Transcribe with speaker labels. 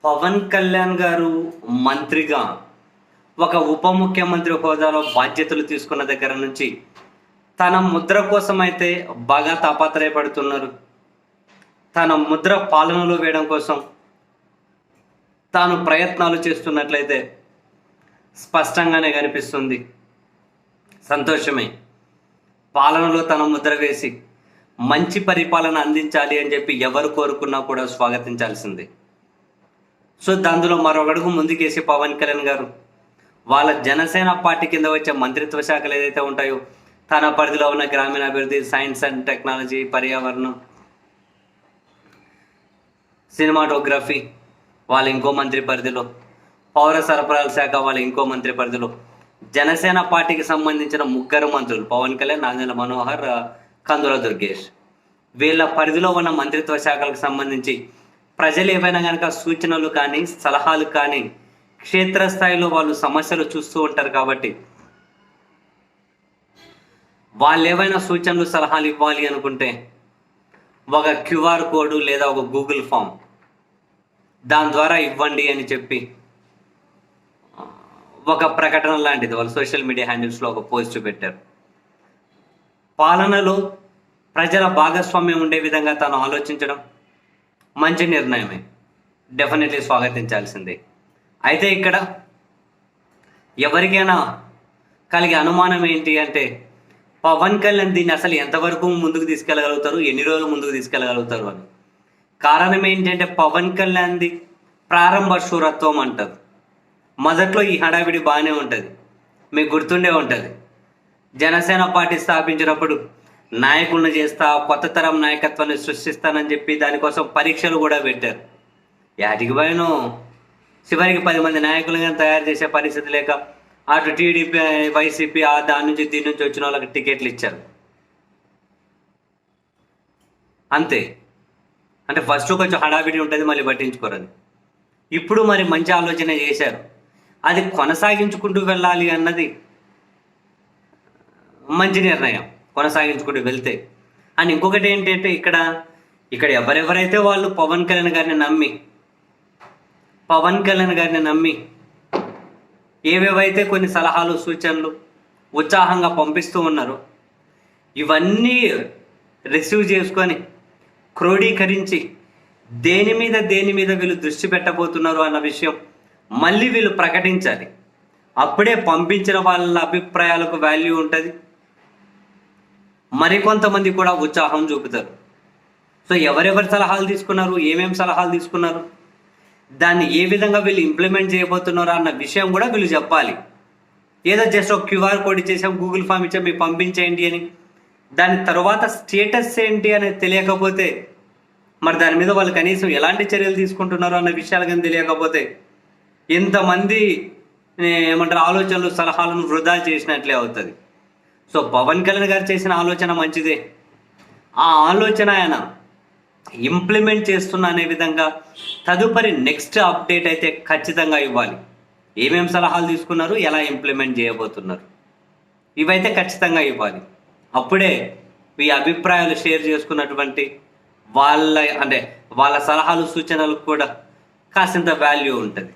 Speaker 1: పవన్ కళ్యాణ్ గారు మంత్రిగా ఒక ఉప ముఖ్యమంత్రి హోదాలో బాధ్యతలు తీసుకున్న దగ్గర నుంచి తన ముద్ర కోసం అయితే బాగా తాపత్రయపడుతున్నారు. తన ముద్ర పాలనలో వేయడం కోసం తాను ప్రయత్నాలు చేస్తున్నట్లయితే స్పష్టంగానే కనిపిస్తుంది. సంతోషమే. పాలనలో తన ముద్ర వేసి మంచి పరిపాలన అందించాలి అని చెప్పి ఎవరు కోరుకున్నా కూడా స్వాగతించాల్సిందే. సో అందులో మరొకడుగు ముందుకేసి పవన్ కళ్యాణ్ గారు వాళ్ళ జనసేన పార్టీ కింద వచ్చే మంత్రిత్వ శాఖలు ఏదైతే ఉంటాయో తన పరిధిలో ఉన్న గ్రామీణాభివృద్ధి, సైన్స్ అండ్ టెక్నాలజీ, పర్యావరణం, సినిమాటోగ్రఫీ వాళ్ళ ఇంకో మంత్రి పరిధిలో, పౌర సరఫరాల శాఖ వాళ్ళ ఇంకో మంత్రి పరిధిలో, జనసేన పార్టీకి సంబంధించిన ముగ్గురు మంత్రులు పవన్ కళ్యాణ్, నాదెండ్ల మనోహర్, కందుల దుర్గేష్ వీళ్ళ పరిధిలో ఉన్న మంత్రిత్వ శాఖలకు సంబంధించి ప్రజలు ఏవైనా కనుక సూచనలు కానీ సలహాలు కానీ క్షేత్రస్థాయిలో వాళ్ళు సమస్యలు చూస్తూ ఉంటారు కాబట్టి వాళ్ళు ఏవైనా సూచనలు సలహాలు ఇవ్వాలి అనుకుంటే ఒక క్యూఆర్ కోడ్ లేదా ఒక గూగుల్ ఫామ్ దాని ద్వారా ఇవ్వండి అని చెప్పి ఒక ప్రకటన లాంటిది వాళ్ళు సోషల్ మీడియా హ్యాండిల్స్లో ఒక పోస్ట్ పెట్టారు. పాలనలో ప్రజల భాగస్వామ్యం ఉండే విధంగా తాను ఆలోచించడం మంచి నిర్ణయమే, డెఫినెట్లీ స్వాగతించాల్సిందే. అయితే ఇక్కడ ఎవరికైనా కలిగే అనుమానం ఏంటి అంటే పవన్ కళ్యాణ్ దీన్ని అసలు ఎంతవరకు ముందుకు తీసుకెళ్ళగలుగుతారు, ఎన్ని రోజులు ముందుకు తీసుకెళ్ళగలుగుతారు అని. కారణం ఏంటంటే పవన్ కళ్యాణ్ది ప్రారంభ శూరత్వం అంటారు. మొదట్లో ఈ హడావిడి బాగానే ఉంటుంది, మీకు గుర్తుండే ఉంటుంది. జనసేన పార్టీ స్థాపించినప్పుడు నాయకులను చేస్తా, కొత్త తరం నాయకత్వాన్ని సృష్టిస్తానని చెప్పి దానికోసం పరీక్షలు కూడా పెట్టారు. యాటికి పోయినో చివరికి 10 మంది నాయకులుగా తయారు చేసే పరిస్థితి లేక అటు టీడీపీ, వైసీపీ దాని నుంచి దీని నుంచి వచ్చిన వాళ్ళకి టికెట్లు ఇచ్చారు. అంతే. అంటే ఫస్ట్ కొంచెం హడావిడి ఉంటుంది, మళ్ళీ పట్టించుకోరు. ఇప్పుడు మరి మంచి ఆలోచన చేశారు, అది కొనసాగించుకుంటూ వెళ్ళాలి అన్నది మంచి నిర్ణయం, కొనసాగించుకుంటూ వెళ్తే. అండ్ ఇంకొకటి ఏంటంటే ఇక్కడ ఎవరెవరైతే వాళ్ళు పవన్ కళ్యాణ్ గారిని నమ్మి ఏవేవైతే కొన్ని సలహాలు సూచనలు ఉత్సాహంగా పంపిస్తూ ఉన్నారో ఇవన్నీ రిసీవ్ చేసుకొని క్రోడీకరించి దేని మీద వీళ్ళు దృష్టి పెట్టబోతున్నారు అన్న విషయం మళ్ళీ వీళ్ళు ప్రకటించాలి. అప్పుడే పంపించిన వాళ్ళ అభిప్రాయాలకు వాల్యూ ఉంటుంది, మరికొంతమంది కూడా ఉత్సాహం చూపుతారు. సో ఎవరెవరి సలహాలు తీసుకున్నారు, ఏమేమి సలహాలు తీసుకున్నారు, దాన్ని ఏ విధంగా వీళ్ళు ఇంప్లిమెంట్ చేయబోతున్నారో అన్న విషయం కూడా వీళ్ళు చెప్పాలి. ఏదో జస్ట్ ఒక క్యూఆర్ కోడ్ ఇచ్చేసాం, గూగుల్ ఫామ్ ఇచ్చాం, మీకు పంపించేయండి అని. దాని తర్వాత స్టేటస్ ఏంటి అనేది తెలియకపోతే మరి దాని మీద వాళ్ళు కనీసం ఎలాంటి చర్యలు తీసుకుంటున్నారో అన్న విషయాలు కానీ తెలియకపోతే ఎంతమంది ఆలోచనలు సలహాలను వృధా చేసినట్లే అవుతుంది. సో పవన్ కళ్యాణ్ గారు చేసిన ఆలోచన మంచిదే, ఆ ఆలోచన ఆయన ఇంప్లిమెంట్ చేస్తున్నా అనే విధంగా తదుపరి నెక్స్ట్ అప్డేట్ అయితే ఖచ్చితంగా ఇవ్వాలి. ఏమేమి సలహాలు తీసుకున్నారు, ఎలా ఇంప్లిమెంట్ చేయబోతున్నారు, ఇవైతే ఖచ్చితంగా ఇవ్వాలి. అప్పుడే ఈ అభిప్రాయాలు షేర్ చేసుకున్నటువంటి వాళ్ళ సలహాలు సూచనలకు కూడా కాసింత వాల్యూ ఉంటుంది.